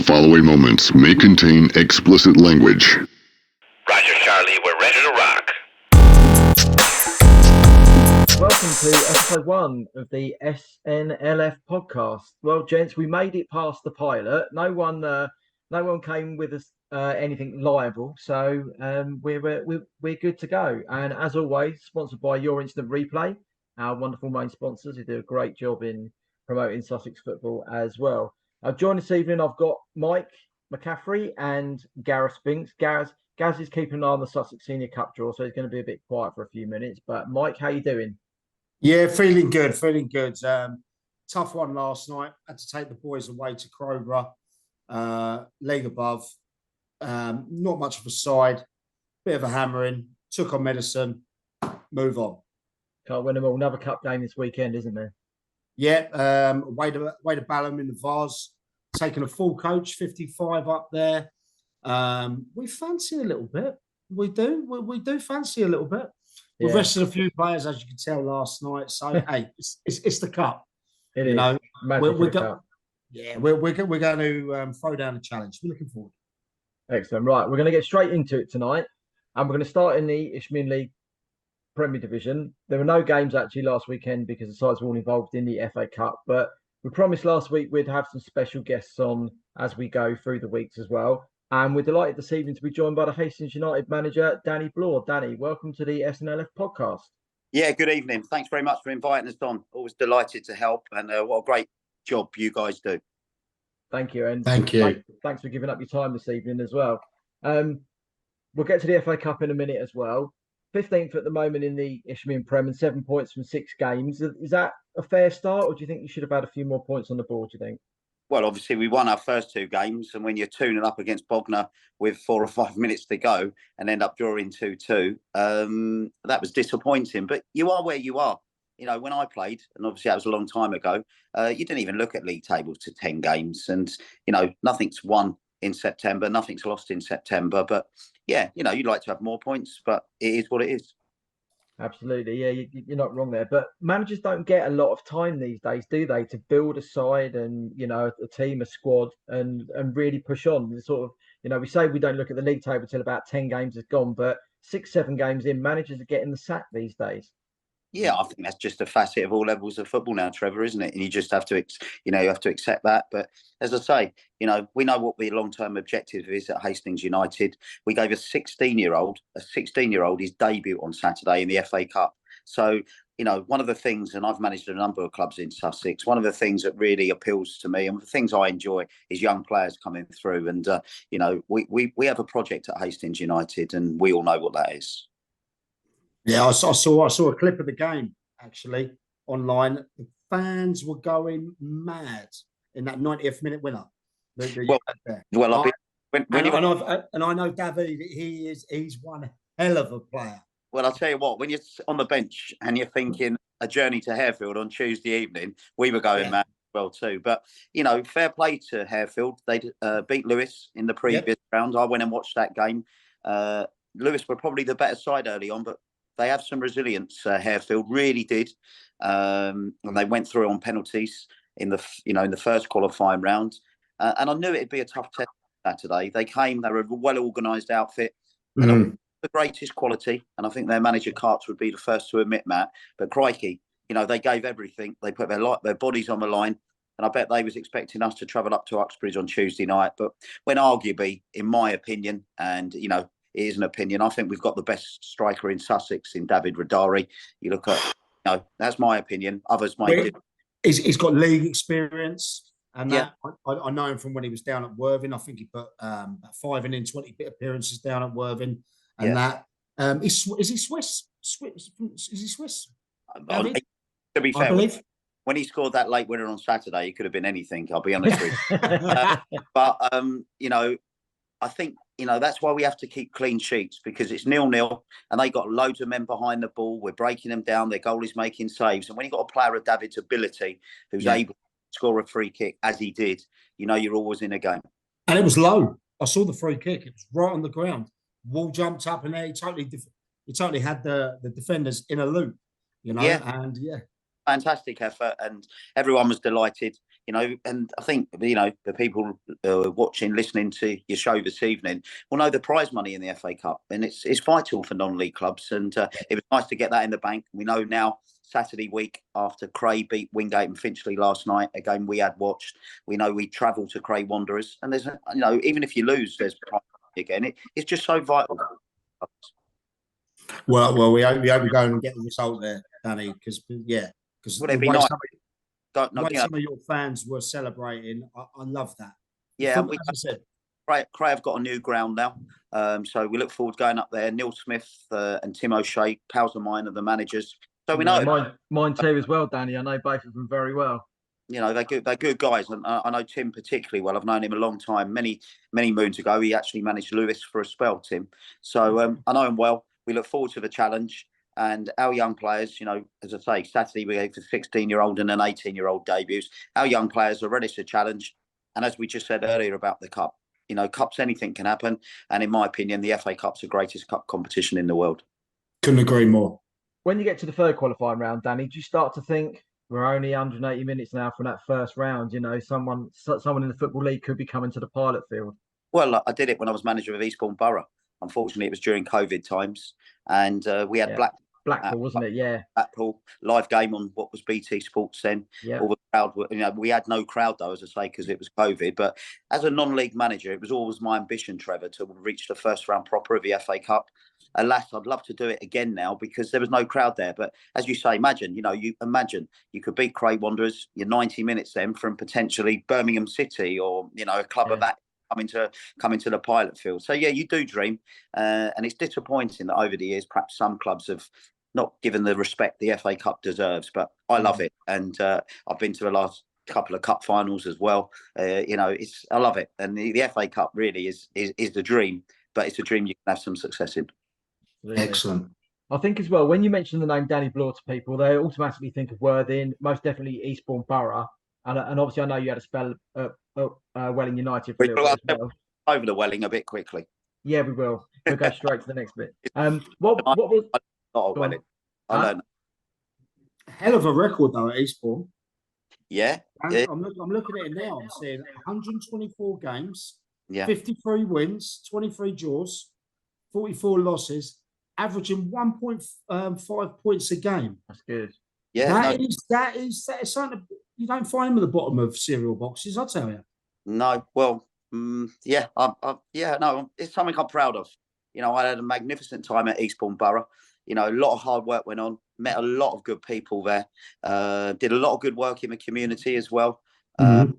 The following moments may contain explicit language. Roger, Charlie, we're ready to rock. Welcome to episode 1 of the SNLF podcast. Well, gents, we made it past the pilot. No one came with us anything liable, so we're good to go. And as always, sponsored by Your Instant Replay, our wonderful main sponsors who do a great job in promoting Sussex football as well. Joined this evening, I've got Mike McCaffrey and Gareth Spinks. Gaz is keeping an eye on the Sussex Senior Cup draw, so he's going to be a bit quiet for a few minutes. But Mike, how you doing? Yeah, feeling good. Tough one last night. Had to take the boys away to Crowborough, league above. Not much of a side, bit of a hammering. Took on medicine, move on. Can't win them all. Another cup game this weekend, isn't there? Yeah, way to Balham in the Vase. Taking a full coach, 55 up there. We fancy a little bit. We do fancy a little bit. Yeah. We've rested a few players, as you can tell, last night. So hey, it's the cup. It you is. know, we're going to throw down a challenge. We're looking forward. Excellent. Right, we're going to get straight into it tonight, and we're going to start in the Isthmian League Premier Division. There were no games actually last weekend because the sides were all involved in the FA Cup, but we promised last week we'd have some special guests on as we go through the weeks as well. And we're delighted this evening to be joined by the Hastings United manager, Danny Bloor. Danny, welcome to the SNLF podcast. Yeah, good evening. Thanks very much for inviting us on. Always delighted to help, and what a great job you guys do. Thank you. And thank you. Thanks for giving up your time this evening as well. We'll get to the FA Cup in a minute as well. 15th at the moment in the Isthmian Prem and 7 points from 6 games. Is that a fair start, or do you think you should have had a few more points on the board, do you think? Well, obviously, we won our first 2 games, and when you're 2-0 up against Bognor with 4 or 5 minutes to go and end up drawing 2-2, that was disappointing. But you are where you are. You know, when I played, and obviously that was a long time ago, you didn't even look at league tables to 10 games. And, you know, nothing's won in September, nothing's lost in September. But, yeah, you know, you'd like to have more points, but it is what it is. Absolutely. Yeah, you're not wrong there. But managers don't get a lot of time these days, do they, to build a side and, you know, a team, a squad and really push on. Sort of, you know, we say we don't look at the league table till about 10 games have gone, but 6-7 games in, managers are getting the sack these days. Yeah, I think that's just a facet of all levels of football now, Trevor, isn't it? And you just have to, you have to accept that. But as I say, you know, we know what the long-term objective is at Hastings United. We gave a 16-year-old his debut on Saturday in the FA Cup. So, you know, one of the things, and I've managed a number of clubs in Sussex, one of the things that really appeals to me and the things I enjoy is young players coming through. And, you know, we have a project at Hastings United and we all know what that is. Yeah, I saw a clip of the game actually online. The fans were going mad in that 90th minute winner. I know David. He's one hell of a player. Well, I'll tell you what. When you're on the bench and you're thinking a journey to Harefield on Tuesday evening, we were going mad as well too. But you know, fair play to Harefield. They beat Lewis in the previous round. I went and watched that game. Lewis were probably the better side early on, but they have some resilience. Harefield really did, and they went through on penalties in the first qualifying round. And I knew it'd be a tough test Saturday. They were a well organised outfit, and the greatest quality. And I think their manager Carter would be the first to admit that. But crikey, you know, they gave everything. They put their bodies on the line. And I bet they was expecting us to travel up to Uxbridge on Tuesday night. But when arguably, in my opinion, and you know, it is an opinion, I think we've got the best striker in Sussex in David Radari. You look at, you know, that's my opinion. Others might. He's got league experience, and I know him from when he was down at Worthing. I think he put about 5 in 20 appearances down at Worthing, and that. Is he Swiss? Is he Swiss? To be fair, when he scored that late winner on Saturday, he could have been anything. I'll be honest with you. But you know, I think, you know, that's why we have to keep clean sheets, because it's 0-0 and they got loads of men behind the ball. We're breaking them down. Their goalie's making saves. And when you've got a player of David's ability who's able to score a free kick, as he did, you know, you're always in a game. And it was low. I saw the free kick. It was right on the ground. Wall jumped up and there. He totally had the defenders in a loop, you know. Fantastic effort, and everyone was delighted. And I think, the people watching, listening to your show this evening will know the prize money in the FA Cup, and it's vital for non-league clubs. And it was nice to get that in the bank. We know now Saturday week after Cray beat Wingate and Finchley last night, a game we had watched, we know we travel to Cray Wanderers, and there's, even if you lose, there's prize money again. It's just so vital. Well, we hope we go and get the result there, Danny, because Would it be nice? Some of your fans were celebrating. I love that. Yeah, as I said, Cray have got a new ground now, so we look forward to going up there. Neil Smith and Tim O'Shea, pals of mine, are the managers. So we know mine too as well, Danny. I know both of them very well. They're good guys, and I know Tim particularly well. I've known him a long time. Many moons ago, he actually managed Lewis for a spell, Tim. So I know him well. We look forward to the challenge. And our young players, as I say, Saturday we gave the 16-year-old and an 18-year-old debuts. Our young players are ready to challenge. And as we just said earlier about the Cup, Cups, anything can happen. And in my opinion, the FA Cup's the greatest cup competition in the world. Couldn't agree more. When you get to the third qualifying round, Danny, do you start to think we're only 180 minutes now from that first round? Someone in the Football League could be coming to the pilot field. Well, I did it when I was manager of Eastbourne Borough. Unfortunately, it was during COVID times. And we had Blackpool, wasn't it? Yeah. Blackpool, live game on what was BT Sports then. Yeah. All the crowd, we had no crowd though, as I say, because it was COVID. But as a non-league manager, it was always my ambition, Trevor, to reach the first round proper of the FA Cup. Alas, I'd love to do it again now because there was no crowd there. But as you say, imagine you could beat Cray Wanderers, you're 90 minutes then from potentially Birmingham City or, a club of that coming to the pilot field. So yeah, you do dream, and it's disappointing that over the years perhaps some clubs have not given the respect the FA Cup deserves. But I love it, and I've been to the last couple of cup finals as well. I love it, and the FA Cup really is the dream, but it's a dream you can have some success in. Absolutely. Excellent. I think as well, when you mention the name Danny Bloor to people, they automatically think of Worthing, most definitely Eastbourne Borough, and obviously I know you had a spell at Welling United for a little bit as well. Over the Welling a bit quickly. Yeah, we will. We'll go straight to the next bit. What was not a Welling? I learned. Hell of a record though at Eastbourne. Yeah. I'm looking at it now. I'm seeing 124 games, 53 wins, 23 draws, 44 losses, averaging 1.5 points a game. That's good. Yeah, that is something you don't find them at the bottom of cereal boxes. I'll tell you. No, well, it's something I'm proud of. I had a magnificent time at Eastbourne Borough. A lot of hard work went on. Met a lot of good people there. Did a lot of good work in the community as well. Going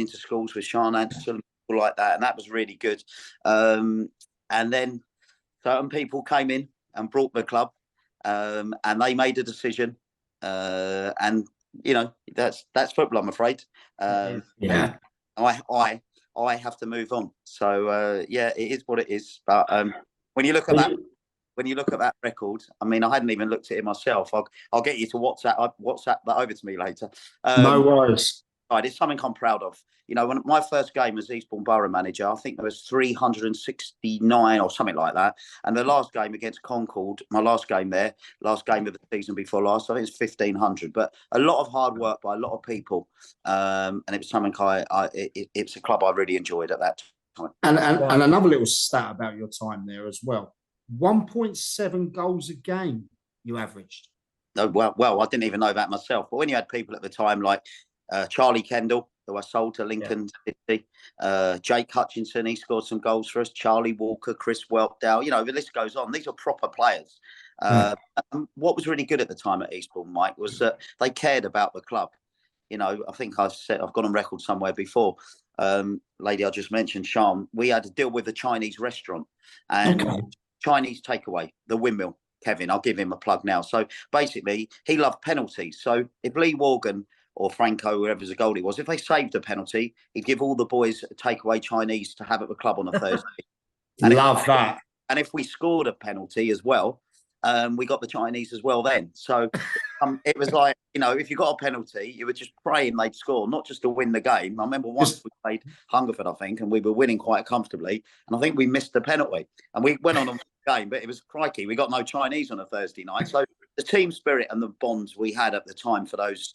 into schools with Sean Anderson, people like that, and that was really good. And then certain people came in and brought the club, and they made a decision. And that's football, I'm afraid. I have to move on. So it is what it is. But when you look at that record, I hadn't even looked at it myself. I'll get you to WhatsApp that over to me later. No worries. It's something I'm proud of. When my first game as Eastbourne Borough manager, I think there was 369 or something like that. And the last game against Concord, my last game of the season before last, I think it's 1,500. But a lot of hard work by a lot of people, and it was something it's a club I really enjoyed at that time. And another little stat about your time there as well: 1.7 goals a game you averaged. No, well, I didn't even know that myself. But when you had people at the time like Charlie Kendall, who I sold to Lincoln City, Jake Hutchinson, he scored some goals for us, Charlie Walker, Chris Welkdale, the list goes on. These are proper players. And what was really good at the time at Eastbourne, Mike, was that they cared about the club. I think I've gone on record somewhere before. Lady I just mentioned, Sean, we had to deal with a Chinese restaurant and Chinese takeaway, the Windmill. Kevin, I'll give him a plug now. So basically, he loved penalties. So if Lee Morgan or Franco, whoever's the goalie was, if they saved a penalty, he'd give all the boys a takeaway Chinese to have at the club on a Thursday. Love that. And if we scored a penalty as well, we got the Chinese as well then. So it was like, if you got a penalty, you were just praying they'd score, not just to win the game. I remember once we played Hungerford, I think, and we were winning quite comfortably. And I think we missed the penalty. And we went on the game, but it was crikey. We got no Chinese on a Thursday night. So the team spirit and the bonds we had at the time for those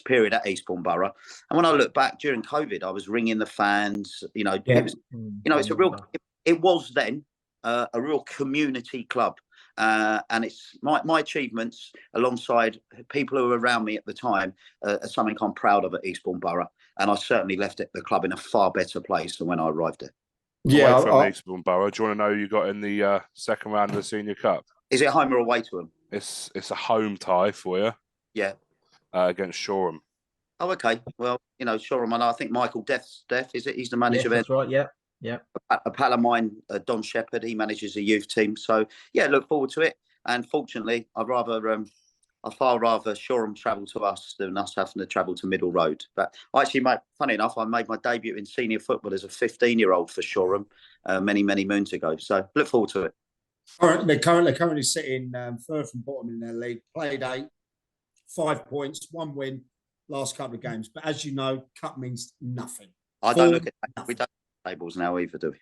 period at Eastbourne Borough. And when I look back during COVID, I was ringing the fans. It was, it's a real. It was then a real community club, and it's my achievements alongside people who were around me at the time are something I'm proud of at Eastbourne Borough. And I certainly left the club in a far better place than when I arrived there. Yeah, from Eastbourne Borough. Do you want to know who you got in the second round of the Senior Cup? Is it home or away to them? It's a home tie for you. Yeah. Against Shoreham. Oh, okay. Well, Shoreham, and I think Michael Death, is it? He's the manager there. That's right, yeah. A pal of mine, Don Shepherd, he manages a youth team. So, yeah, look forward to it. And fortunately, I'd far rather Shoreham travel to us than us having to travel to Middle Road. But actually, funny enough, I made my debut in senior football as a 15-year-old for Shoreham many, many moons ago. So look forward to it. They're currently sitting third from bottom in their league. Played 8, 5 points, 1 win, last couple of games. But as you know, cup means nothing. I don't look at that. We don't look at tables now either, do we?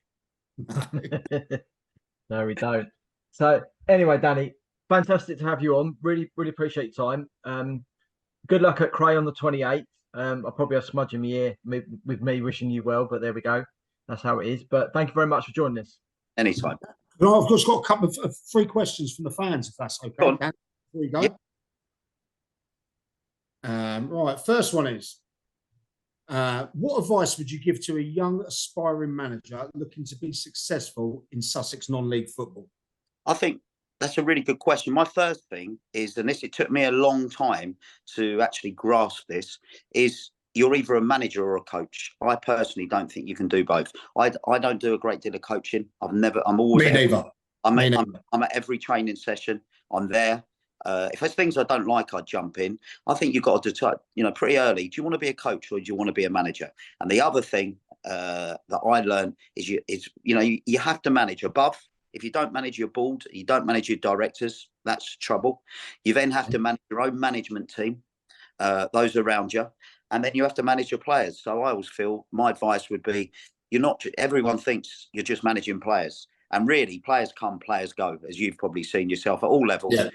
No, we don't. So anyway, Danny, fantastic to have you on. Really, really appreciate your time. Good luck at Cray on the 28th. I'll probably have smudge in my ear with me wishing you well, but there we go. That's how it is. But thank you very much for joining us. Anytime. Well, I've just got a couple of 3 questions from the fans, if that's okay. Before we go. Yep. Right. First one is, what advice would you give to a young aspiring manager looking to be successful in Sussex non-league football? I think that's a really good question. My first thing is, and it took me a long time to actually grasp this, is you're either a manager or a coach. I personally don't think you can do both. I don't do a great deal of coaching. I'm always. Me neither. I'm at every training session. I'm there. If there's things I don't like, I jump in. I think you've got to decide, pretty early. Do you want to be a coach or do you want to be a manager? And the other thing that I learned is you have to manage above. If you don't manage your board, you don't manage your directors, that's trouble. You then have to manage your own management team, those around you, and then you have to manage your players. So I always feel my advice would be, everyone thinks you're just managing players. And really, players come, players go, as you've probably seen yourself at all levels. Yeah.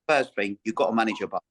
First thing, you've got to manage above.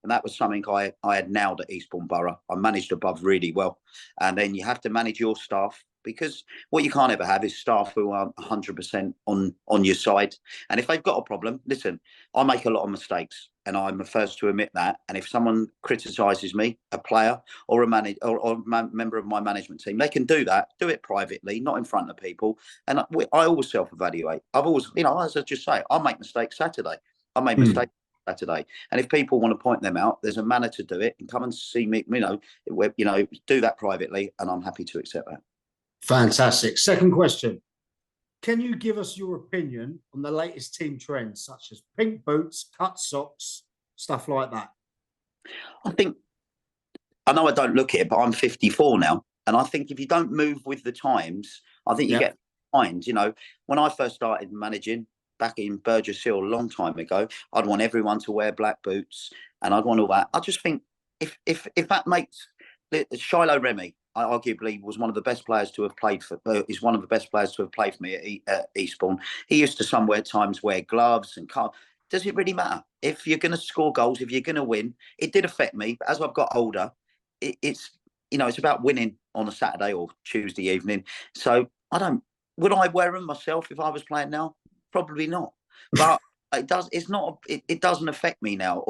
And that was something I had nailed at Eastbourne Borough. I managed above really well. And then you have to manage your staff, because what you can't ever have is staff who aren't 100% on your side. And if they've got a problem, listen, I make a lot of mistakes and I'm the first to admit that. And if someone criticises me, a player or a member of my management team, they can do that, do it privately, not in front of people. And I always self-evaluate. I've always, as I just say, I make mistakes Saturday. I made mistakes Saturday. And if people want to point them out, there's a manner to do it, and come and see me, do that privately. And I'm happy to accept that. Fantastic. Second question. Can you give us your opinion on the latest team trends, such as pink boots, cut socks, stuff like that? I know I don't look it, but I'm 54 now. And I think if you don't move with the times, I think you get behind. When I first started managing back in Burgess Hill a long time ago, I'd want everyone to wear black boots and I'd want all that. I just think if that makes Shiloh Remy, arguably was one of the best players to have played for. Is one of the best players to have played for me at Eastbourne. He used to sometimes wear gloves and car. Does it really matter if you're going to score goals? If you're going to win, it did affect me. But as I've got older, it's about winning on a Saturday or Tuesday evening. So would I wear them myself if I was playing now? Probably not. But it does. It's not. It doesn't affect me now.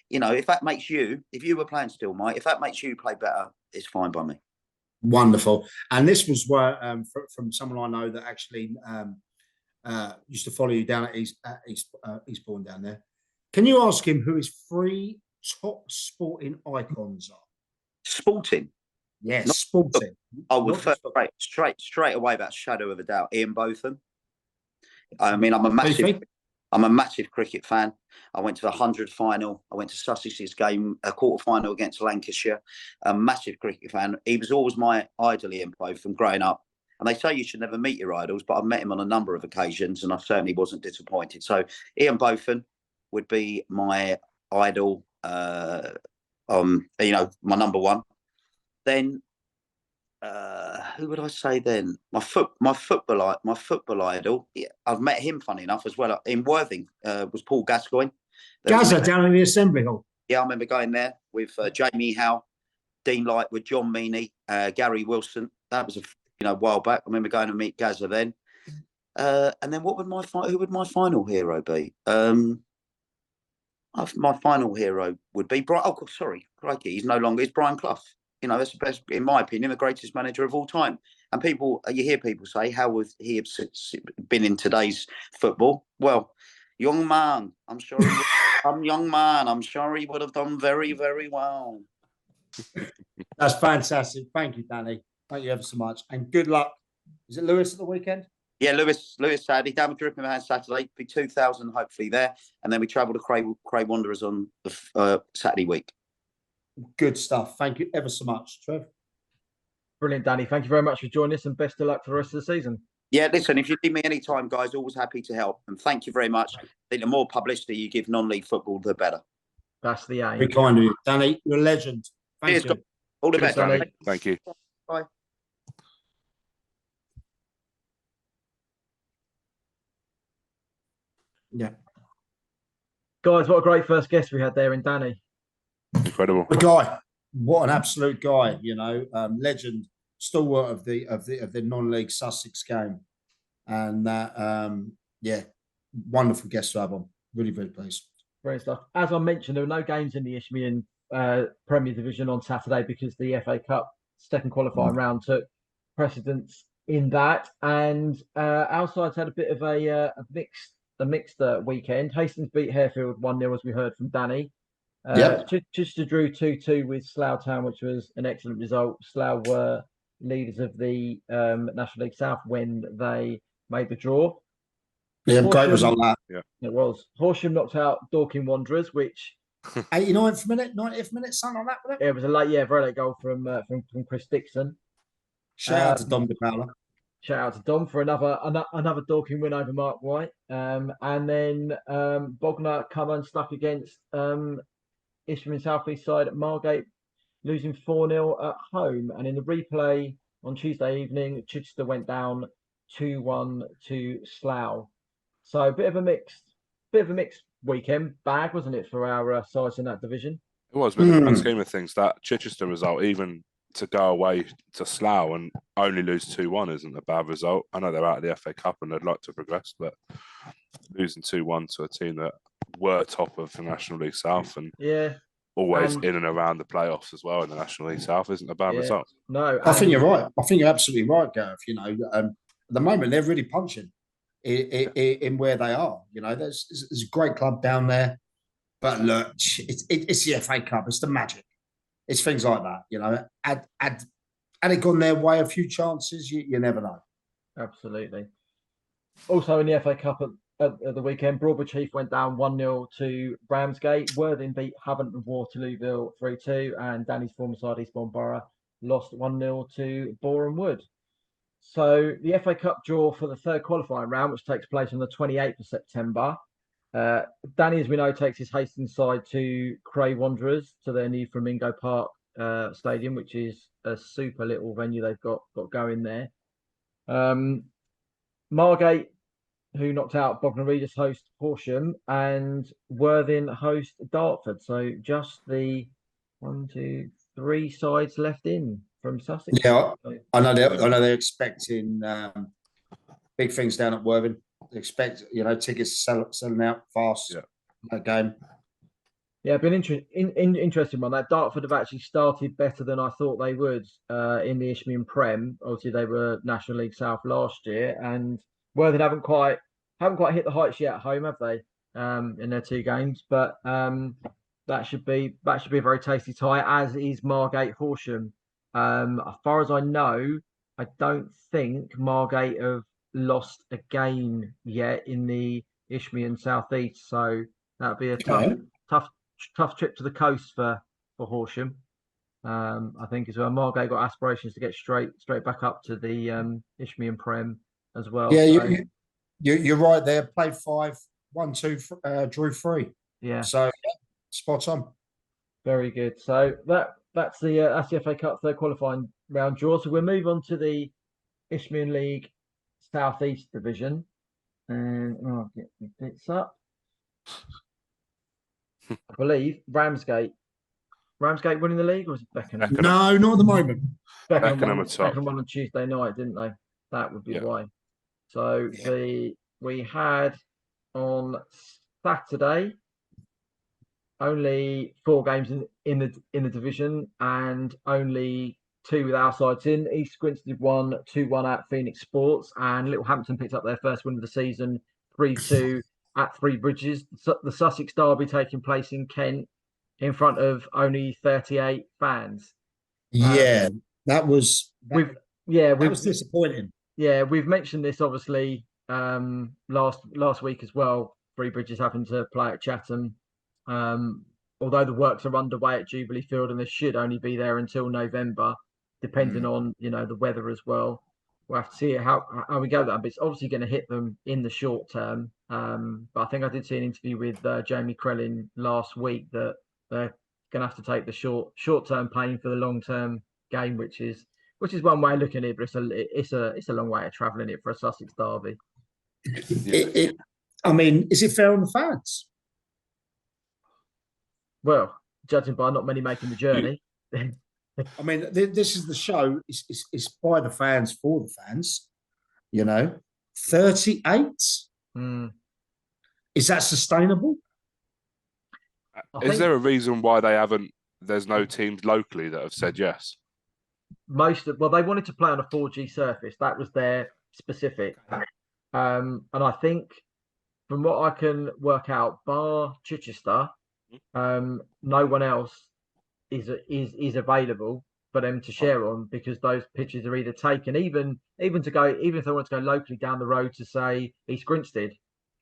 If that makes you, if you were playing still, Mike, if that makes you play better, it's fine by me. Wonderful. And this was where from someone I know that actually used to follow you down at Eastbourne down there. Can you ask him who his 3 top sporting icons are? Sporting? Yes, sporting. I would straight away, without shadow of a doubt, Ian Botham. I mean, I'm a massive cricket fan. I went to the 100 final. I went to Sussex's game, a quarter final against Lancashire. A massive cricket fan. He was always my idol, Ian Botham, growing up. And they say you should never meet your idols, but I've met him on a number of occasions and I certainly wasn't disappointed. So Ian Botham would be my idol, my number one. Then who would I say then? My football idol. Yeah, I've met him, funny enough, as well in Worthing. Was Paul Gascoigne. Gazza down in the Assembly Hall. Yeah, I remember going there with Jamie Howe, Dean Lightwood, John Meaney, Gary Wilson. That was a while back. I remember going to meet Gazza then. And then who would my final hero be? My final hero would be Brian. Oh, sorry, crikey, he's no longer. It's Brian Clough. That's the best, in my opinion, the greatest manager of all time. And you hear people say, how would he have been in today's football? Well, young man, I'm sure he would have done very, very well. That's fantastic. Thank you, Danny. Thank you ever so much. And good luck. Is it Lewis at the weekend? Yeah, Lewis Saturday, down with Dripping Saturday, be 2,000 hopefully there. And then we travel to Cray Wanderers on the Saturday week. Good stuff. Thank you ever so much, Trev. Brilliant, Danny. Thank you very much for joining us and best of luck for the rest of the season. Yeah, listen, if you need me anytime, guys, always happy to help. And thank you very much. I think the more publicity you give non-league football, the better. That's the aim. Very kind of you. Danny, you're a legend. Thank you. All the Cheers, best, Danny. Thank you. Bye. Yeah. Guys, what a great first guest we had there in Danny. Incredible. The guy. What an absolute guy, legend, stalwart of the non-league Sussex game. And that wonderful guest to have on. Really, really pleased. Great stuff. As I mentioned, there were no games in the Isthmian Premier Division on Saturday because the FA Cup second qualifying round took precedence in that. And our sides had a bit of a mixed weekend. Hastings beat Harefield 1-0, as we heard from Danny. Chichester drew 2-2 with Slough Town, which was an excellent result. Slough were leaders of the National League South when they made the draw. Yeah, great result that. Yeah, it was. Horsham knocked out Dorking Wanderers, which 89th minute, 90th minute, something like that. It was a very late goal from Chris Dixon. Shout out to Dom DePaula. Shout out to Dom for another Dorking win over Mark White. And then Bognor come unstuck against Isthmian South East side at Margate, losing 4-0 at home. And in the replay on Tuesday evening, Chichester went down 2-1 to Slough. So a bit of a mixed weekend bag, wasn't it, for our sides in that division? it was. But in the grand scheme of things, that Chichester result, even to go away to Slough and only lose 2-1 isn't a bad result. I know they're out of the FA Cup and they'd like to progress, but losing 2-1 to a team that were top of the National League South and always in and around the playoffs as well in the National League South isn't a bad result. No, I think you're right. I think you're absolutely right, Gareth. At the moment they're really punching in where they are. There's a great club down there, but look, it's the FA Cup. It's the magic. It's things like that. Had it gone their way a few chances, you never know. Absolutely. Also in the FA Cup at the weekend, Broadbridge Heath went down 1-0 to Ramsgate. Worthing beat Havant and Waterlooville 3-2, and Danny's former side Eastbourne Borough lost 1-0 to Boreham Wood. So the FA Cup draw for the third qualifying round, which takes place on the 28th of September. Danny, as we know, takes his Hastings side to Cray Wanderers to their new Flamingo Park stadium, which is a super little venue they've got going there. Margate, who knocked out Bognor Regis, host Horsham, and Worthing host Dartford. So just the 3 sides left in from Sussex. Yeah, I know they're expecting big things down at Worthing. They expect tickets selling out fast. Yeah. That game. Yeah, been interesting one. That Dartford have actually started better than I thought they would in the Isthmian Prem. Obviously, they were National League South last year, and Worthing haven't quite hit the heights yet at home, have they? In their 2 games, but that should be a very tasty tie, as is Margate Horsham. As far as I know, I don't think Margate have lost a game yet in the Isthmian South East, so that'll be a tough trip to the coast for Horsham. I think as well. Margate got aspirations to get straight back up to the Isthmian Prem as well. Yeah, so, you're right there. Played 5, 1, 2, drew 3. Yeah. So spot on. Very good. So that's the FA Cup third qualifying round draw. So we'll move on to the Isthmian League South East Division, and I'll get the bits up. I believe Ramsgate winning the league, or was it Beckenham? Beckenham. No, not at the moment. Beckenham are top. Beckenham won on Tuesday night, didn't they? That would be Yeah. why. So Yeah. we had on Saturday only 4 games in the division, and only 2 with our sides in. East Grinstead won 2-1 at Phoenix Sports, and Littlehampton picked up their first win of the season, 3-2 at Three Bridges. The Sussex derby taking place in Kent in front of only 38 fans. Yeah, that was We've disappointing. Yeah, we've mentioned this obviously last week as well. Three Bridges happened to play at Chatham. Although the works are underway at Jubilee Field, and they should only be there until November, depending on the weather as well. We'll have to see how we go with that. But it's obviously going to hit them in the short term. But I think I did see an interview with Jamie Crellin last week that they're going to have to take the short term pain for the long term game, which is one way of looking at it, but it's a long way of travelling it for a Sussex derby. I mean, is it fair on the fans? Well, judging by not many making the journey. I mean, this is the show. It's by the fans for the fans. 38. Is that sustainable? Is there a reason why they haven't? There's no teams locally that have said yes. They wanted to play on a 4G surface. That was their specific. And I think from what I can work out, bar Chichester, no one else is available for them to share on, because those pitches are either taken, even if they want to go locally down the road to say East Grinstead,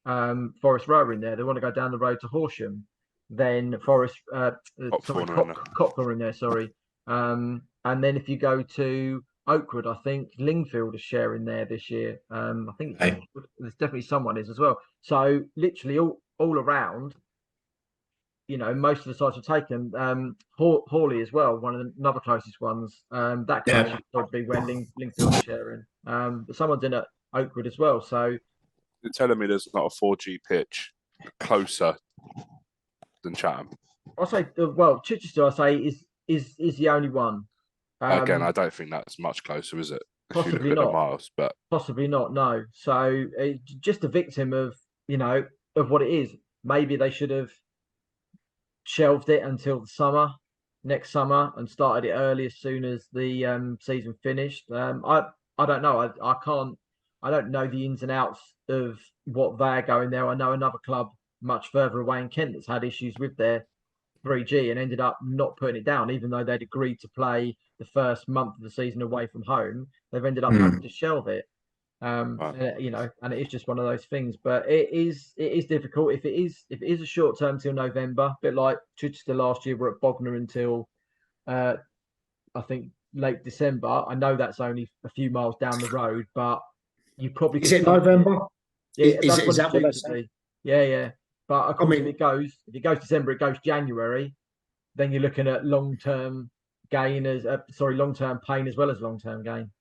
Forest Row in there, they want to go down the road to Horsham, then Copthorne in there, sorry. And then if you go to Oakwood, I think Lingfield is sharing there this year. I think there's definitely someone is as well. So literally all around, most of the sites are taken. Hawley as well, another closest ones. That could actually probably be where Lingfield is sharing. But someone's in at Oakwood as well. So you're telling me there's not a 4G pitch closer than Chatham? I say, Chichester, I say is the only one. Again, I don't think that's much closer, is it? Possibly not. Miles, but possibly not. No. So just a victim of of what it is. Maybe they should have shelved it until the next summer, and started it early as soon as the season finished. I don't know. I don't know the ins and outs of what they're going there. I know another club much further away in Kent that's had issues with their 3G and ended up not putting it down, even though they'd agreed to play the first month of the season away from home. They've ended up having to shelve it. And it is just one of those things. But it is difficult if it is a short term till November, a bit like Chichester last year. We're at Bognor until I think late December. I know that's only a few miles down the road, but you probably is it November? Yeah, is that what that's saying? Yeah. But of course, if it goes December, it goes January, then you're looking at long term gain long term pain as well as long term gain.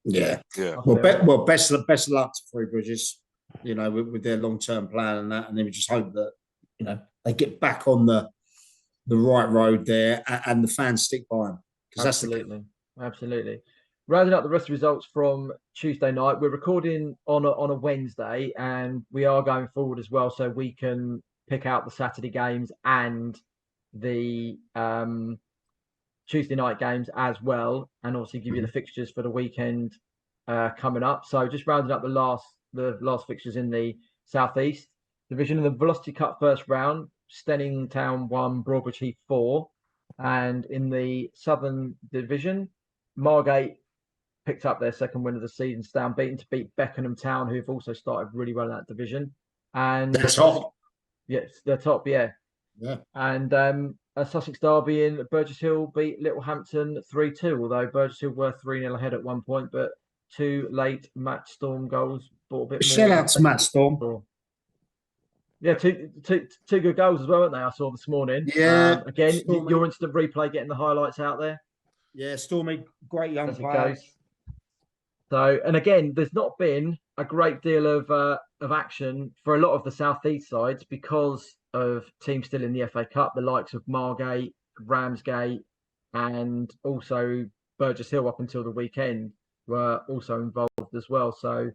Yeah. Well, best of luck to Three Bridges, with their long term plan and that, and then we just hope that they get back on the right road there, and the fans stick by them, because absolutely. Rounding up the rest of the results from Tuesday night, we're recording on a Wednesday, and we are going forward as well, so we can pick out the Saturday games and the Tuesday night games as well, and also give you the fixtures for the weekend coming up. So just rounding up the last fixtures in the Southeast Division. In the Velocity Cup first round, Stenning Town 1, Broadbridge Heath 4, and in the Southern Division, Margate picked up their second win of the season, stay unbeaten to beat Beckenham Town, who have also started really well in that division. And they're top. Yes, they're top, yeah. And a Sussex derby in Burgess Hill beat Littlehampton 3-2, although Burgess Hill were 3-0 ahead at one point, but 2 late Matt Storm goals brought a bit more. Shout out to Matt Storm. Yeah, two good goals as well, weren't they? I saw this morning. Yeah. Again, your instant replay getting the highlights out there. Yeah, Stormy, great young player. So, and again, there's not been a great deal of action for a lot of the Southeast sides, because of teams still in the FA Cup, the likes of Margate, Ramsgate, and also Burgess Hill up until the weekend were also involved as well. So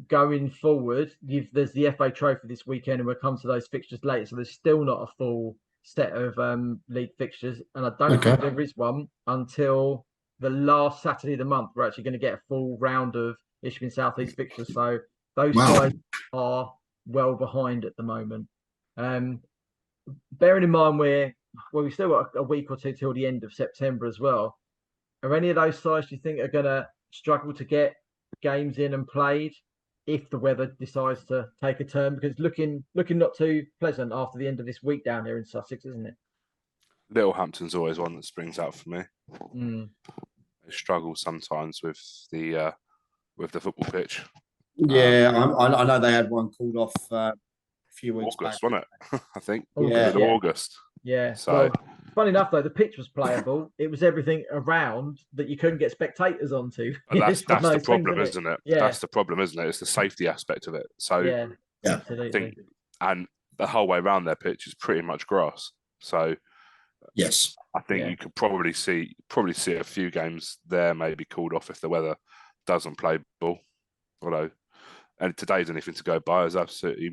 going forward, there's the FA Trophy this weekend, and we'll come to those fixtures later. So there's still not a full set of league fixtures, and I don't think there is one until the last Saturday of the month. We're actually going to get a full round of Ishbin South East fixtures. So those guys are well behind at the moment. Bearing in mind we've still got a week or two till the end of September as well. Are any of those sides do you think are going to struggle to get games in and played if the weather decides to take a turn? Because looking not too pleasant after the end of this week down here in Sussex, isn't it? Littlehampton's always one that springs out for me. They struggle sometimes with the football pitch. Yeah, I know they had one called off a few weeks August, back. wasn't it? I think. Yeah. August. Yeah. So, well, funny enough, though, the pitch was playable. It was everything around that you couldn't get spectators onto. that's the problem, isn't it? Yeah. That's the problem, isn't it? It's the safety aspect of it. So, yeah, Yeah. absolutely. And the whole way around their pitch is pretty much grass. So, Yes, I think you could probably see a few games there maybe called off if the weather doesn't play ball. Although, and today's anything to go by, is absolutely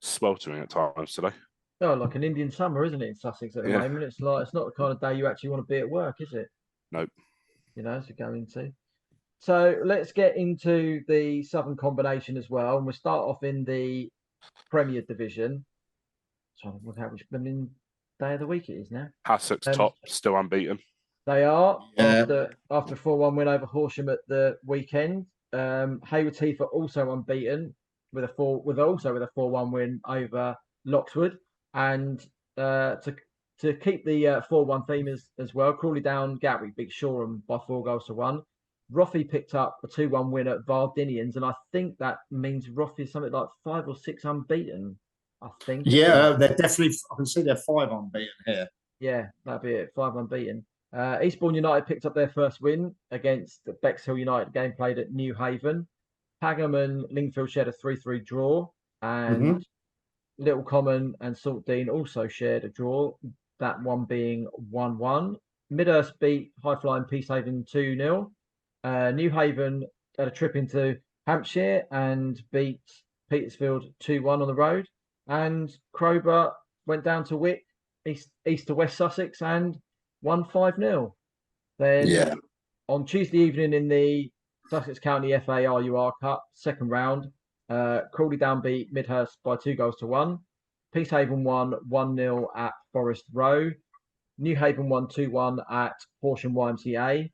sweltering at times today. Oh, like an Indian summer, isn't it, in Sussex at the moment? It's not the kind of day you actually want to be at work, is it? Nope. To go into. So let's get into the Southern Combination as well, and we'll start off in the Premier Division. Trying to work out which day of the week it is now. Hassocks top, still unbeaten. They are after a 4-1 win over Horsham at the weekend. Hayward Heath are also unbeaten with a 4-1 win over Loxwood, and to keep the 4-1 theme as well, Crawley Down Gatwick beat Shoreham by 4-1. Roffey picked up a 2-1 win at Vardinians, and I think that means Roffey is something like 5 or 6 unbeaten. I think. Yeah, they're definitely. I can see they're 5 unbeaten here. Yeah, that'd be it. 5 unbeaten. Eastbourne United picked up their first win against Bexhill United, game played at New Haven. Pagham and Lingfield shared a 3-3 draw, and Little Common and Saltdean also shared a draw, that one being 1-1. Midhurst beat High Flying Peacehaven 2-0. New Haven had a trip into Hampshire and beat Petersfield 2-1 on the road. And Crowborough went down to Wick, east to West Sussex, and won 5-0. Then on Tuesday evening in the Sussex County FA RUR Cup, second round, Crawley Down beat Midhurst by 2-1. Peacehaven won 1-0 at Forest Row. New Haven won 2-1 at Horsham YMCA.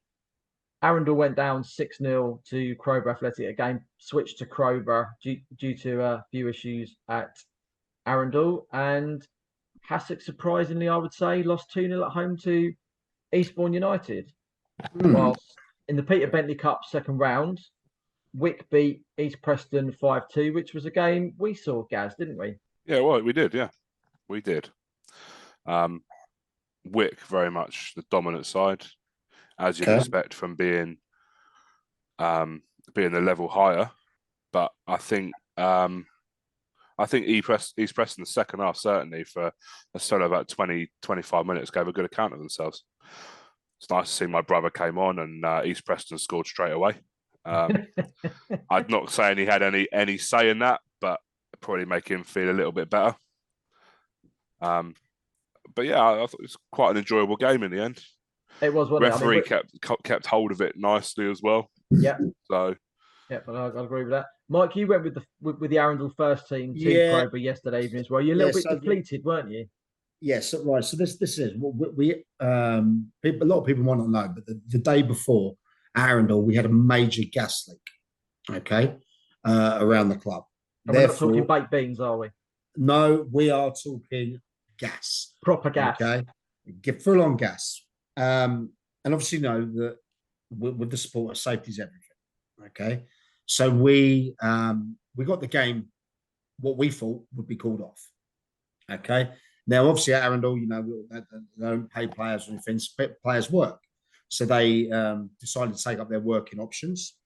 Arundel went down 6-0 to Crowborough Athletic. Again, switched to Crowborough due to a few issues at Arundel. And Hassocks, surprisingly, I would say, lost 2-0 at home to Eastbourne United. Whilst in the Peter Bentley Cup second round, Wick beat East Preston 5-2, which was a game we saw, Gaz, didn't we? Yeah, well, we did. Yeah, we did. Wick very much the dominant side, as you'd expect from being the level higher. But I think East Preston the second half, certainly for a solo about 20-25 minutes, gave a good account of themselves. It's nice to see my brother came on and East Preston scored straight away. I'd not saying he had any say in that, but probably make him feel a little bit better. But yeah, I thought it was quite an enjoyable game in the end. It was. Referee kept hold of it nicely as well. Yeah. So. Yeah, I agree with that. Mike, you went with the Arundel first team to Crowborough yesterday evening as well. You're a little bit depleted, weren't you? Yes, right. So this is we a lot of people might not know, but the day before Arundel, we had a major gas leak. Okay, around the club. And we're not talking baked beans, are we? No, we are talking gas, proper gas. Okay, get full on gas. And obviously, know that with the sport, safety is everything. Okay, so we got the game, what we thought would be called off. Okay. Now, obviously, at Arundel, they don't pay players or anything, players work. So they decided to take up their working options.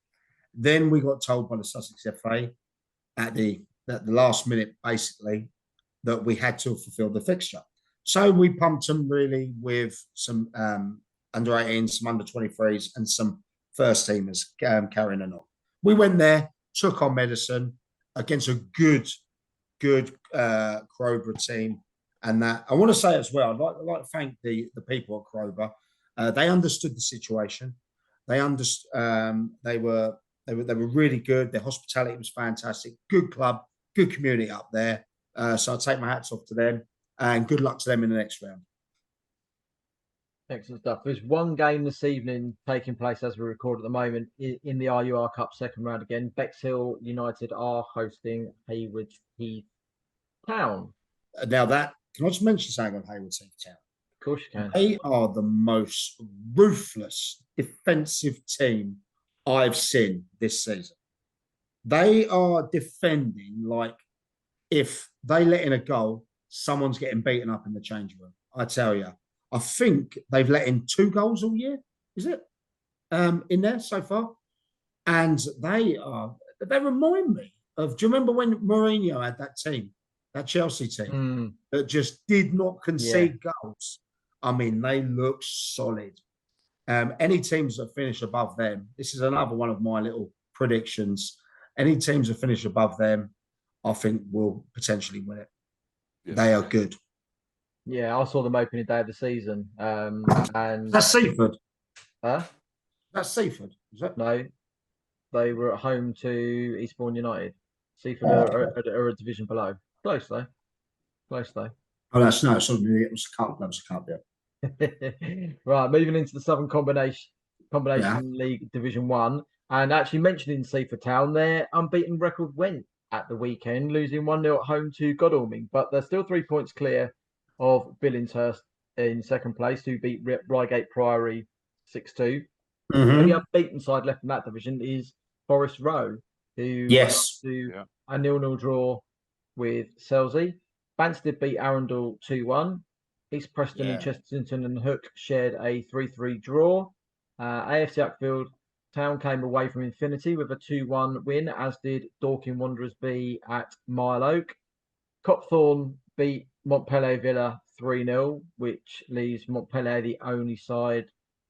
Then we got told by the Sussex FA at the last minute, basically, that we had to fulfill the fixture. So we pumped them really with some under 18s, some under 23s, and some first teamers carrying on. We went there, took our medicine against a good Crowborough team. And that I want to say as well, I'd like to thank the people at Crowborough. They understood the situation. They understood. They were really good. Their hospitality was fantastic. Good club, good community up there. So I take my hats off to them, and good luck to them in the next round. Excellent stuff. There's one game this evening taking place as we record at the moment in the RUR Cup second round again. Bexhill United are hosting Hayward Heath Town. Now can I just mention something on Hayward Heath Town? Of course you can. They are the most ruthless defensive team I've seen this season. They are defending like if they let in a goal, someone's getting beaten up in the changing room. I tell you, I think they've let in 2 goals all year. Is it in there so far? And they remind me of. Do you remember when Mourinho had that team, that Chelsea team, that just did not concede goals? I mean, they look solid. Any teams that finish above them, this is another one of my little predictions. Any teams that finish above them, I think will potentially win it. Yeah. They are good. Yeah, I saw them opening day of the season. And that's Seaford. Huh? That's Seaford, is it? No, they were at home to Eastbourne United. Seaford are a division below. Close though. Oh, that's no. It was a cup. That was a cup. Yeah. Right, moving into the Southern Combination League Division 1, and actually mentioning Seaford Town, their unbeaten record went at the weekend, losing 1-0 at home to Godalming, but they're still 3 points clear of Billingshurst in second place, who beat Reigate Priory 6-2. The only unbeaten side left in that division is Forest Row, who to a 0-0 draw with Selsey. Banstead beat Arundel 2-1. East Preston and Chesterton and Hook shared a 3-3 draw. AFC Uckfield Town came away from Infinity with a 2-1 win, as did Dorking Wanderers B at Mile Oak. Copthorne beat Montpellier Villa 3-0, which leaves Montpellier the only side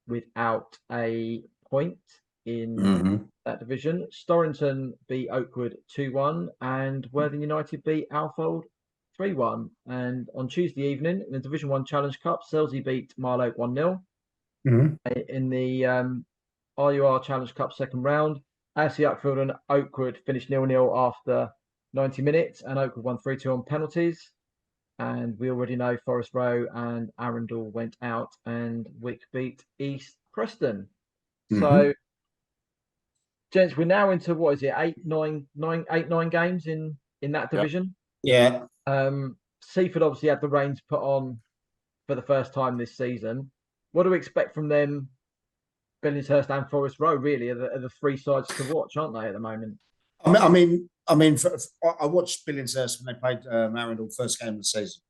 without a point in that division. Storrington beat Oakwood 2-1, and Worthing United beat Alfold 3-1. And on Tuesday evening in the Division 1 Challenge Cup, Selsey beat Mile Oak 1-0. In the RUR Challenge Cup second round, AFC Uckfield and Oakwood finished 0-0 after 90 minutes, and Oakwood won 3-2 on penalties. And we already know Forest Row and Arundel went out, and Wick beat East Preston. So, gents, we're now into what is it, 8-9 games in that division. Yeah. Seaford obviously had the reins put on for the first time this season. What do we expect from them? Billingshurst and Forest Row really are the 3 sides to watch, aren't they, at the moment? I mean, I watched Billingshurst when they played Arundel first game of the season,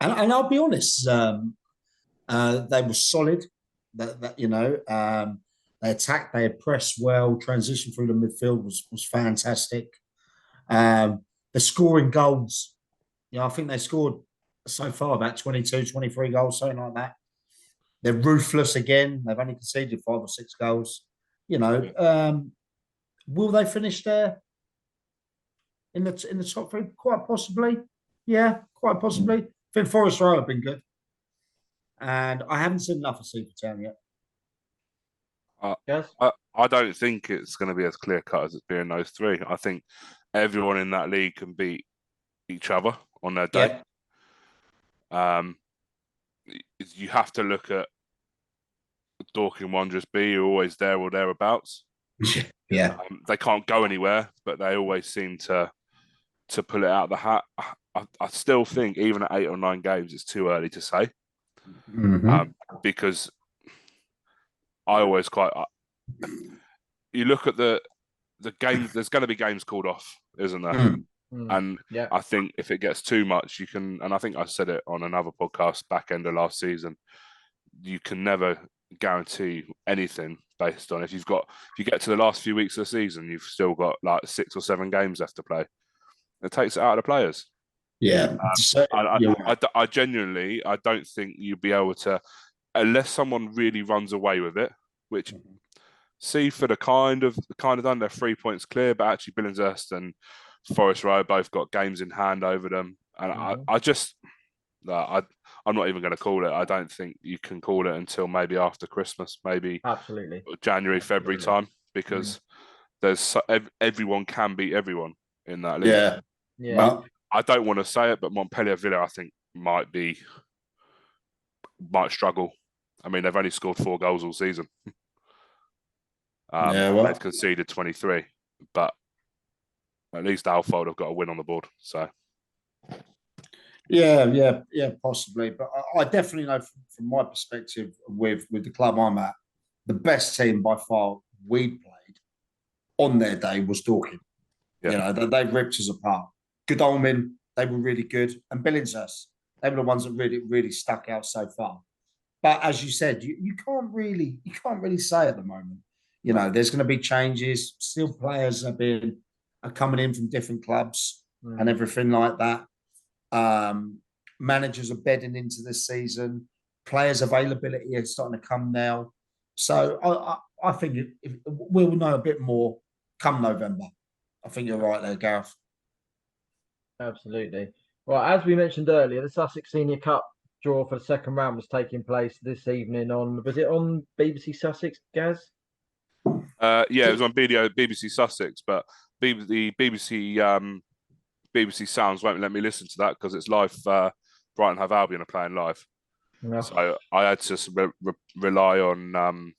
and I'll be honest, they were solid. They attacked, they pressed well. Transition through the midfield was fantastic. They're scoring goals. I think they scored so far about 22, 23 goals, something like that. They're ruthless again. They've only conceded 5 or 6 goals. Will they finish there in the top 3? Quite possibly. Yeah, quite possibly. I think Forest Row have been good, and I haven't seen enough of Seaford Town yet. I don't think it's going to be as clear cut as it's been in those 3. I think everyone in that league can beat each other on their day. You have to look at Dorking Wanderers B, who are always there or thereabouts. They can't go anywhere, but they always seem to pull it out of the hat. I still think even at 8 or 9 games, it's too early to say, because I always you look at the games. There's going to be games called off, isn't there? And I think if it gets too much, you can. And I think I said it on another podcast back end of last season. You can never guarantee anything based on if you get to the last few weeks of the season, you've still got like 6 or 7 games left to play. It takes it out of the players. Yeah. So, you're right. I genuinely, I don't think you'd be able to, unless someone really runs away with it, which Seaford are kind of done. They're 3 points clear, but actually Billingshurst and Forest Row both got games in hand over them. And I just, I'm not even going to call it. I don't think you can call it until maybe after Christmas, maybe Absolutely. January, February time, because everyone can beat everyone in that league. Yeah. Yeah. I don't want to say it, but Montpellier Villa, I think, might struggle. I mean, they've only scored 4 goals all season. They've conceded 23, but at least Alfold have got a win on the board. So, yeah, possibly. But I definitely know from my perspective with the club I'm at, the best team by far we played on their day was Dorking. Yeah. You know, they ripped us apart. Godalming, they were really good, and Billingshurst, they were the ones that really stuck out so far. But as you said, you can't really say at the moment. You know, there's going to be changes. Still, players are coming in from different clubs and everything like that. Managers are bedding into this season. Players' availability is starting to come now. So I think we'll know a bit more come November. I think you're right there, Gareth. Absolutely. Well, as we mentioned earlier, the Sussex Senior Cup draw for the second round was taking place this evening was it on BBC Sussex, Gaz? Yeah, it was on BBC Sussex, but the BBC Sounds won't let me listen to that because it's live. Brighton Hove Albion are playing live, so I had to rely on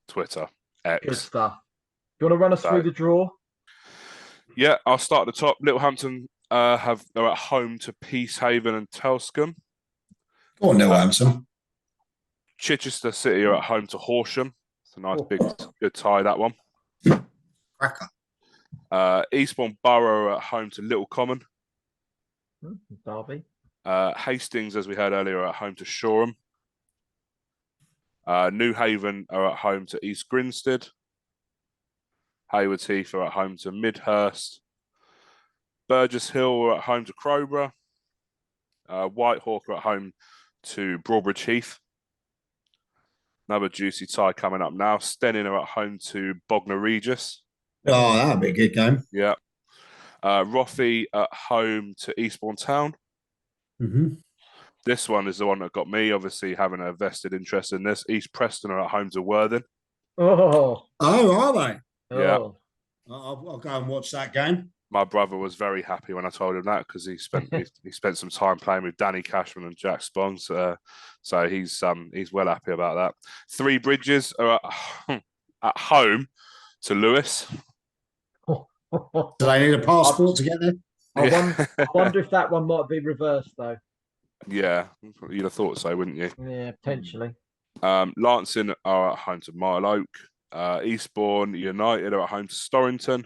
Twitter, X. Good stuff. Do you want to run us through the draw? Yeah, I'll start at the top. Littlehampton are at home to Peacehaven and Telscombe. Go on, Littlehampton. Chichester City are at home to Horsham. It's a nice big good tie, that one. Cracker. Eastbourne Borough are at home to Little Common. Derby. Hastings, as we heard earlier, are at home to Shoreham. New Haven are at home to East Grinstead. Haywards Heath are at home to Midhurst. Burgess Hill are at home to Crowborough. Whitehawk are at home to Broadbridge Heath. Another juicy tie coming up now. Steyning are at home to Bognor Regis. Oh, that'll be a good game. Yeah. Rothie at home to Eastbourne Town. Mm-hmm. This one is the one that got me, obviously, having a vested interest in this. East Preston are at home to Worthing. Oh, are they? Yeah. I'll go and watch that game. My brother was very happy when I told him that because he spent some time playing with Danny Cashman and Jack Spons. So he's well happy about that. Three Bridges are at home to Lewis. Do they need a passport to get there? I wonder if that one might be reversed though. Yeah, you'd have thought so, wouldn't you? Yeah, potentially. Lancing are at home to Mile Oak. Eastbourne United are at home to Storrington.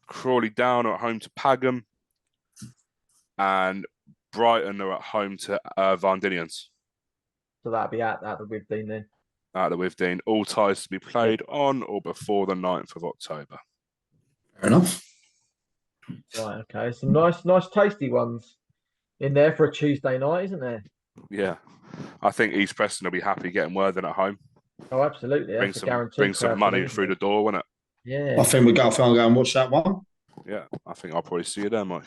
Crawley Down are at home to Pagham. And Brighton are at home to Varndinians. So that'd be at the Withdean then. At the Withdean. All ties to be played on or before the 9th of October. Fair enough. Right, okay. Some nice tasty ones in there for a Tuesday night, isn't there? Yeah. I think East Preston will be happy getting Worthing at home. Oh, absolutely. Bring some money through the door, won't it? Yeah. I think I'll go and watch that one. Yeah, I think I'll probably see you there, Mike.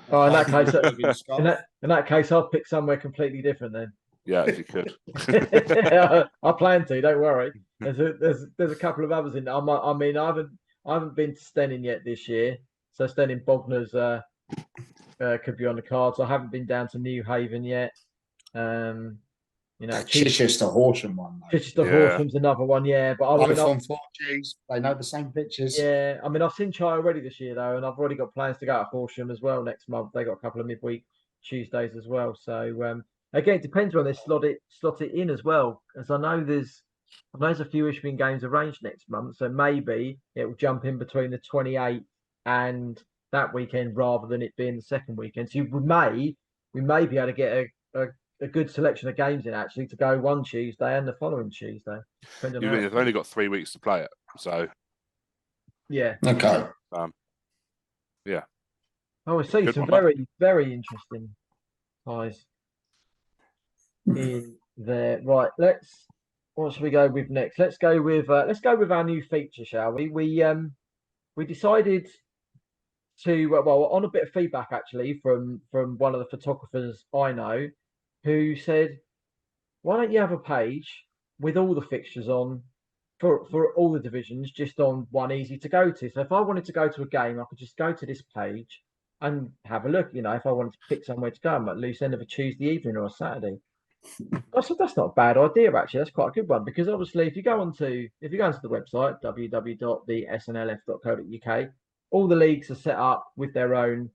Oh, in that case, I'll pick somewhere completely different then. Yeah, if you could. I plan to. Don't worry. There's a couple of others in there. I haven't been to Steyning yet this year, so Steyning Bognor's could be on the cards. I haven't been down to New Haven yet. Chichester Horsham one. Chichester Horsham's another one, yeah. But on 4Gs, they know the same pitches. Yeah, I mean, I've seen Chai already this year though, and I've already got plans to go to Horsham as well next month. They got a couple of midweek Tuesdays as well. So again, it depends when they slot it in as well, as I know there's a few Ishpeming games arranged next month, so maybe it will jump in between the 28th and that weekend rather than it being the second weekend. So we may be able to get a good selection of games in actually to go one Tuesday and the following Tuesday. You've only got 3 weeks to play it, so yeah. Okay. Yeah. Oh, I see Good some one, that. very, very interesting ties in there. Right, what should we go with next? Let's go with our new feature, shall we? We decided to well, on a bit of feedback actually from one of the photographers I know, who said, why don't you have a page with all the fixtures on for all the divisions, just on one easy to go to. So if I wanted to go to a game, I could just go to this page and have a look. You know, if I wanted to pick somewhere to go, I'm at loose end of a Tuesday evening or a Saturday. I said that's not a bad idea actually. That's quite a good one because obviously if you go onto the website www.thesnlf.co.uk, all the leagues are set up with their own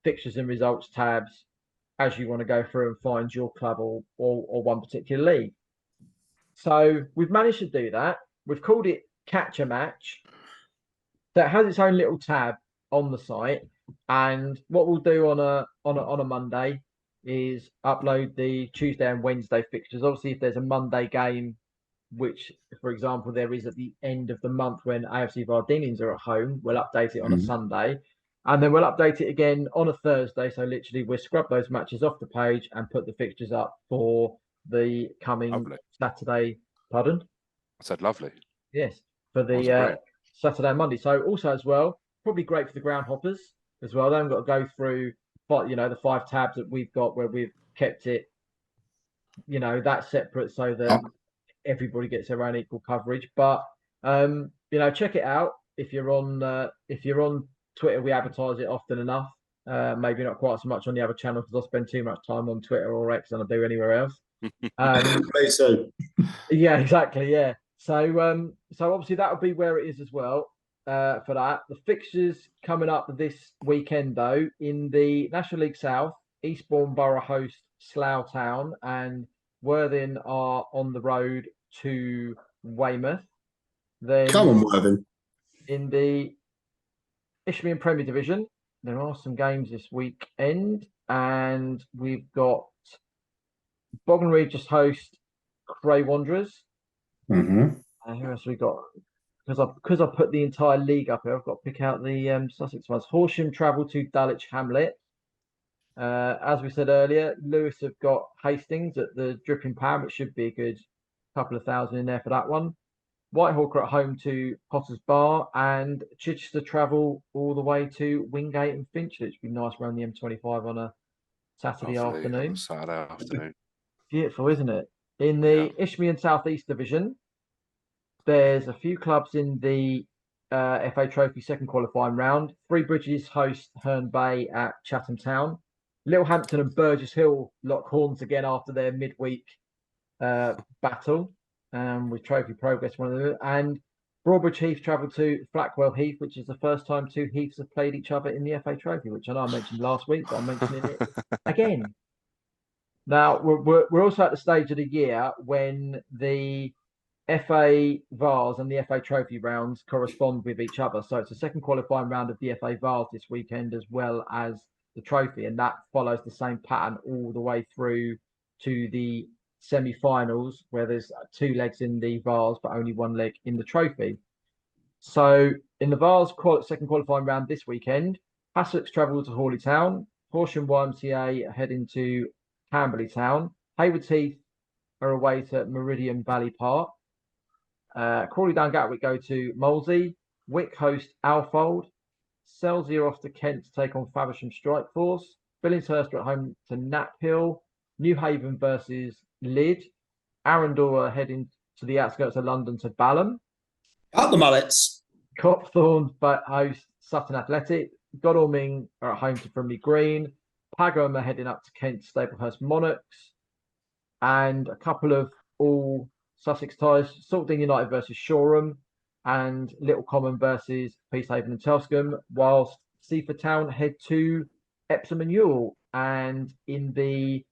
fixtures and results tabs as you want to go through and find your club or one particular league. So we've managed to do that. We've called it Catch a Match. That has its own little tab on the site. And what we'll do on a Monday is upload the Tuesday and Wednesday fixtures. Obviously, if there's a Monday game, which, for example, there is at the end of the month when AFC Vardinians are at home, we'll update it on a Sunday. And then we'll update it again on a Thursday. So literally we'll scrub those matches off the page and put the fixtures up for the coming Lovely. Saturday. Pardon? I said lovely. Yes, for Wasn't the great. Saturday and Monday. So also as well, probably great for the ground hoppers as well. They haven't got to go through, but the 5 tabs that we've got where we've kept it, that's separate so that everybody gets their own equal coverage. But check it out if you're on Twitter. We advertise it often enough. Maybe not quite so much on the other channel because I spend too much time on Twitter or X than I do anywhere else. So Yeah, exactly. Yeah. So obviously that'll be where it is as well. For that, the fixtures coming up this weekend though in the National League South, Eastbourne Borough host Slough Town and Worthing are on the road to Weymouth. Then come on, Worthing. in the Isthmian Premier Division, there are some games this weekend, and we've got Bognor Regis host Cray Wanderers. Mm-hmm. And who else we got? Because I put the entire league up here, I've got to pick out the Sussex ones. Horsham travel to Dulwich Hamlet. As we said earlier, Lewis have got Hastings at the Dripping Pan, which should be a good couple of thousand in there for that one. Whitehawk are at home to Potter's Bar, and Chichester travel all the way to Wingate and Finchley. It'd be nice around the M25 on a Saturday Lovely on afternoon. a Saturday afternoon. Beautiful, isn't it? In the Isthmian South East Division, there's a few clubs in the FA Trophy second qualifying round. Three Bridges host Herne Bay at Chatham Town. Littlehampton and Burgess Hill lock horns again after their midweek battle with Trophy Progress, one of them. And Broadbridge Heath travel to Flackwell Heath, which is the first time 2 Heaths have played each other in the FA Trophy, which I know I mentioned last week, but I'm mentioning it again. Now, we're also at the stage of the year when the FA Vars and the FA Trophy rounds correspond with each other. So it's a second qualifying round of the FA Vars this weekend as well as the Trophy, and that follows the same pattern all the way through to the semi-finals, where there's 2 legs in the Vars but only 1 leg in the Trophy. So in the Vars second qualifying round this weekend, Hassocks travel to Hawley Town, Horsham YMCA heading to Camberley Town, Haywards Heath are away to Meridian Valley Park. Crawley Down Gatwick go to Molesey. Wick host Alfold. Selzy are off to Kent to take on Faversham Strike Force. Billingshurst are at home to Knapp Hill. New Haven versus Lydd. Arundel are heading to the outskirts of London to Balham. Up the mullets. Copthorne host Sutton Athletic. Godalming are at home to Frimley Green. Pagham are heading up to Kent Staplehurst Monarchs. And a couple of all Sussex ties, Saltdean United versus Shoreham and Little Common versus Peacehaven and Telscombe, whilst Seaford Town head to Epsom and Ewell. And in the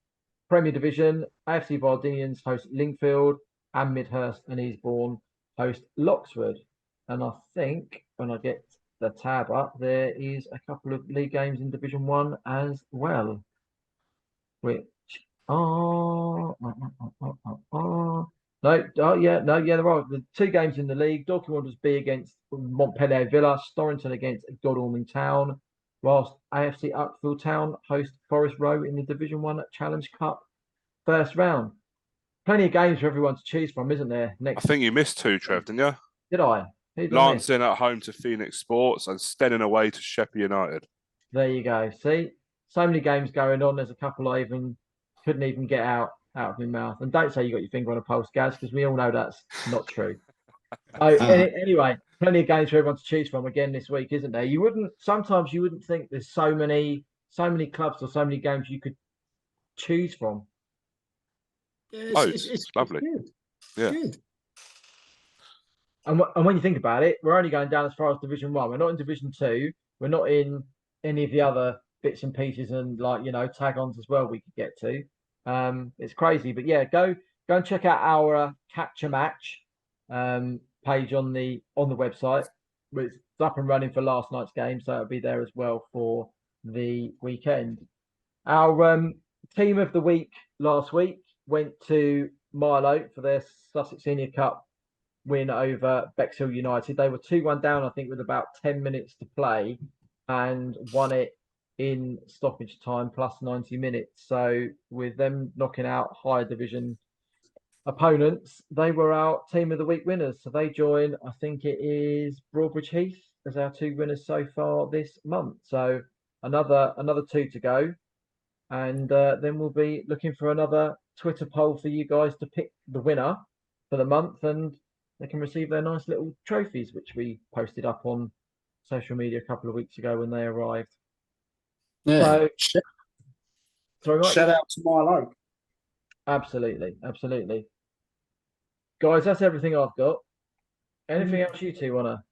Premier Division, AFC Vardinians host Lingfield and Midhurst and Eastbourne host Loxford. And I think when I get the tab up, there is a couple of league games in Division 1 as well, which are... there are the 2 games in the league. Dorking Wanderers B against Montpellier Villa, Storrington against Godalming Town, whilst AFC Uckfield Town host Forest Row in the Division 1 Challenge Cup first round. Plenty of games for everyone to choose from, isn't there? I Next, think you missed two, Trev, didn't you? did I? Who did I miss? Lancing at home to Phoenix Sports and Stenning away to Sheffield United. There you go. See, so many games going on. There's a couple I even couldn't even get out of my mouth. And don't say you got your finger on a pulse, Gaz, because we all know that's not true. Anyway, plenty of games for everyone to choose from again this week, isn't there? Sometimes you wouldn't think there's so many clubs or so many games you could choose from. It's lovely. Good. Yeah. Good. And when you think about it, we're only going down as far as Division 1. We're not in Division 2. We're not in any of the other bits and pieces and tag-ons as well we could get to. It's crazy. But yeah, go and check out our Capture Match page on the website. It's up and running for last night's game, so it'll be there as well for the weekend. Our team of the week last week went to Milo for their Sussex Senior Cup win over Bexhill United. They were 2-1 down, I think, with about 10 minutes to play and won it in stoppage time plus 90 minutes. So with them knocking out higher division opponents, they were our team of the week winners. So they join, I think it is Broadbridge Heath as our two winners so far this month. So another two to go. And then we'll be looking for another Twitter poll for you guys to pick the winner for the month, and they can receive their nice little trophies, which we posted up on social media a couple of weeks ago when they arrived. Yeah. So, shout out to Milo. Absolutely. Guys, that's everything I've got. Anything else you two want to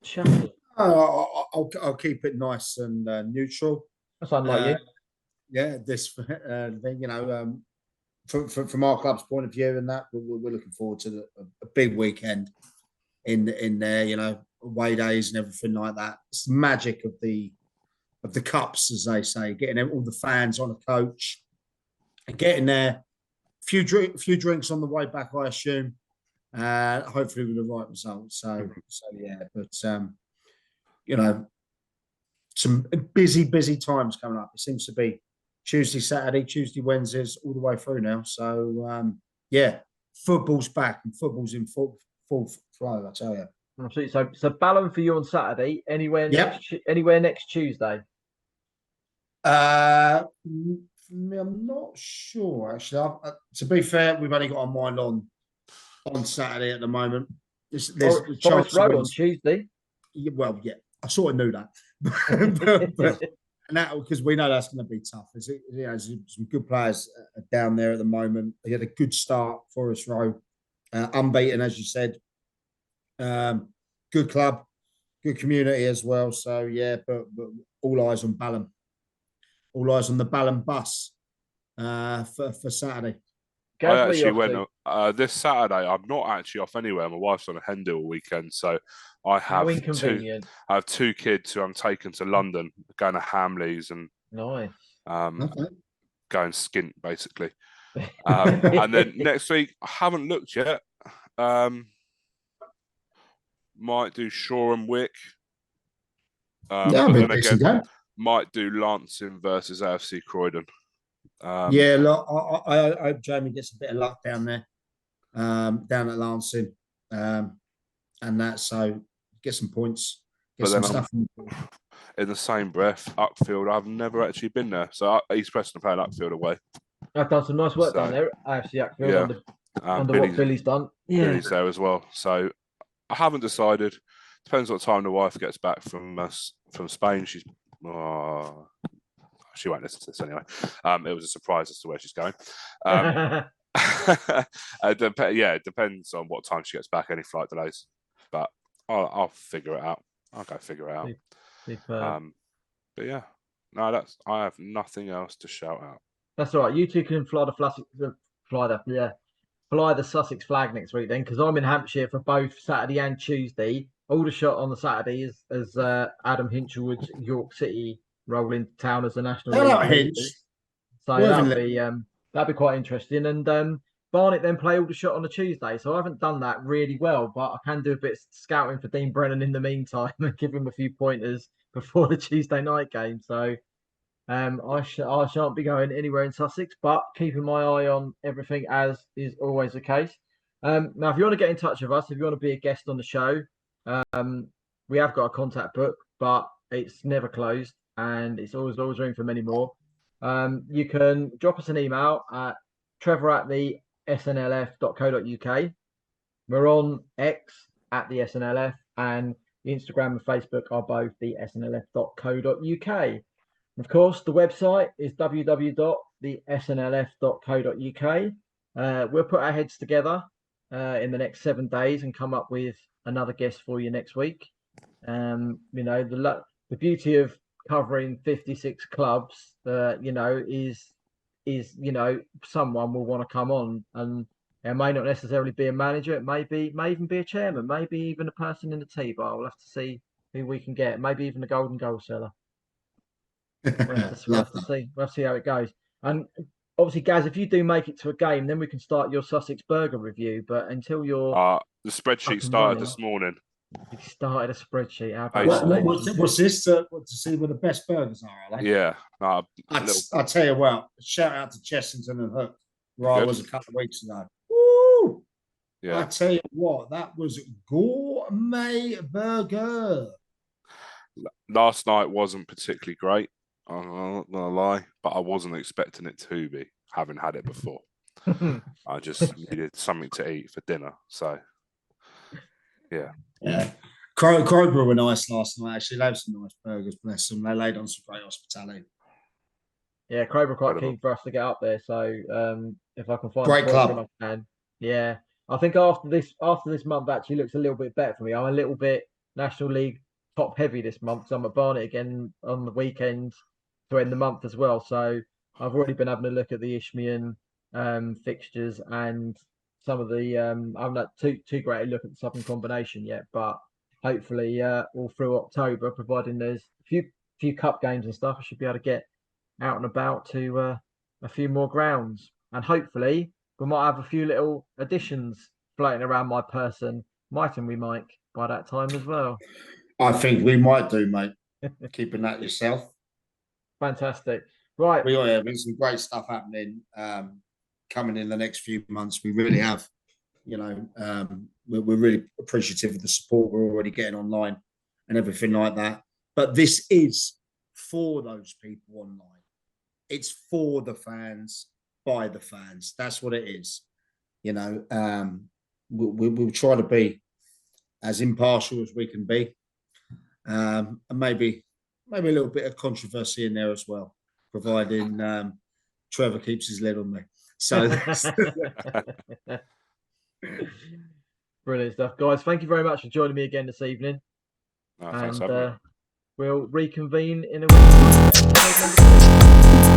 chat? I'll keep it nice and neutral. That's unlike you. Yeah, this thing, from our club's point of view, and that we're looking forward to a big weekend in there. Away days and everything like that. It's the magic of the cups, as they say, getting all the fans on a coach and getting there. Few drinks on the way back, I assume. Hopefully with the right result. So yeah, but some busy times coming up. It seems to be Tuesday, Saturday, Tuesday, Wednesdays, all the way through now. So yeah, football's back and football's in full flow. I tell you. Absolutely. So Ballon for you on Saturday. Anywhere next Tuesday. I'm not sure actually. To be fair, we've only got our mind on Saturday at the moment. There's Forest Row on Tuesday. Well, yeah, I sort of knew that, but and that because we know that's going to be tough. There's some good players down there at the moment. They had a good start, Forest Row, unbeaten as you said. Good club, good community as well. So yeah, but all eyes on Ballon. All eyes on the Ballon bus for Saturday. I actually went this Saturday. I'm not actually off anywhere. My wife's on a hen do all weekend, so I have two kids who I'm taking to London, going to Hamleys and nice. Going skint basically. And then next week, I haven't looked yet. Might do Shoreham Wick. Might do Lancing versus AFC Croydon. Look, I hope Jamie gets a bit of luck down there, down at Lancing, and that so get some points, get some stuff. In the same breath, Uckfield, I've never actually been there, so East Preston are playing Uckfield away. I've done some nice work down there at AFC Uckfield under what Billy's done. Yeah, Billy's there as well, so I haven't decided. Depends what time the wife gets back from Spain. She won't listen to this anyway. It was a surprise as to where she's going. It depends on what time she gets back. Any flight delays, but I'll figure it out. I'll go figure it out. But yeah, no, I have nothing else to shout out. That's all right. You two can fly the Sussex flag next week then, because I'm in Hampshire for both Saturday and Tuesday. Aldershot on the Saturday is as Adam Hinchelwood's York City roll into town as a national league. So that'll be quite interesting. And Barnet then play Aldershot on a Tuesday, so I haven't done that really well, but I can do a bit of scouting for Dean Brennan in the meantime and give him a few pointers before the Tuesday night game. So I shan't be going anywhere in Sussex, but keeping my eye on everything as is always the case. Now, if you want to get in touch with us, if you want to be a guest on the show, we have got a contact book, but it's never closed and it's always room for many more. You can drop us an email at trevor@the snlf.co.uk. We're on X at the SNLF, and Instagram and Facebook are both the snlf.co.uk. Of course, the website is www.thesnlf.co.uk. We'll put our heads together in the next 7 days and come up with another guest for you next week. You know, the beauty of covering 56 clubs, is someone will want to come on, and it may not necessarily be a manager. It may even be a chairman, maybe even a person in the T-bar. We'll have to see who we can get. Maybe even a golden goal seller. We'll have to see. We'll have to see how it goes. And obviously, Gaz, if you do make it to a game, then we can start your Sussex Burger review. But until you're the spreadsheet started this morning. you started a spreadsheet. How What's this? To see where the best burgers are they? Yeah. I tell you what, shout out to Chessington and Hook, where I was a couple of weeks ago. Woo! Yeah. I tell you what, that was gourmet burger. Last night wasn't particularly great. I'm not gonna lie, but I wasn't expecting it to be, having had it before. I just needed something to eat for dinner. So, yeah. Crowborough were nice last night. Actually, they had some nice burgers. Bless them. They laid on some great hospitality. Yeah, Crowborough quite keen for us to get up there. So if I can find great a club, I can. Yeah, I think after this month actually looks a little bit better for me. I'm a little bit National League top heavy this month, so I'm at Barnet again on the weekend to end the month as well. So I've already been having a look at the Isthmian fixtures and some of the I'm not too great a look at the Southern Combination yet, but hopefully all through October, providing there's a few cup games and stuff, I should be able to get out and about to a few more grounds, and hopefully we might have a few little additions floating around my person, mightn't we, Mike, by that time as well? I think we might do, mate. Keeping that yourself. Fantastic. Right. We have some great stuff happening coming in the next few months. We really have. You know, we're really appreciative of the support we're already getting online and everything like that. But this is for those people online. It's for the fans, by the fans. That's what it is. You know, we'll try to be as impartial as we can be. And maybe a little bit of controversy in there as well, providing Trevor keeps his lid on me. So brilliant stuff, guys. Thank you very much for joining me again this evening. Thanks, and we'll reconvene in a week.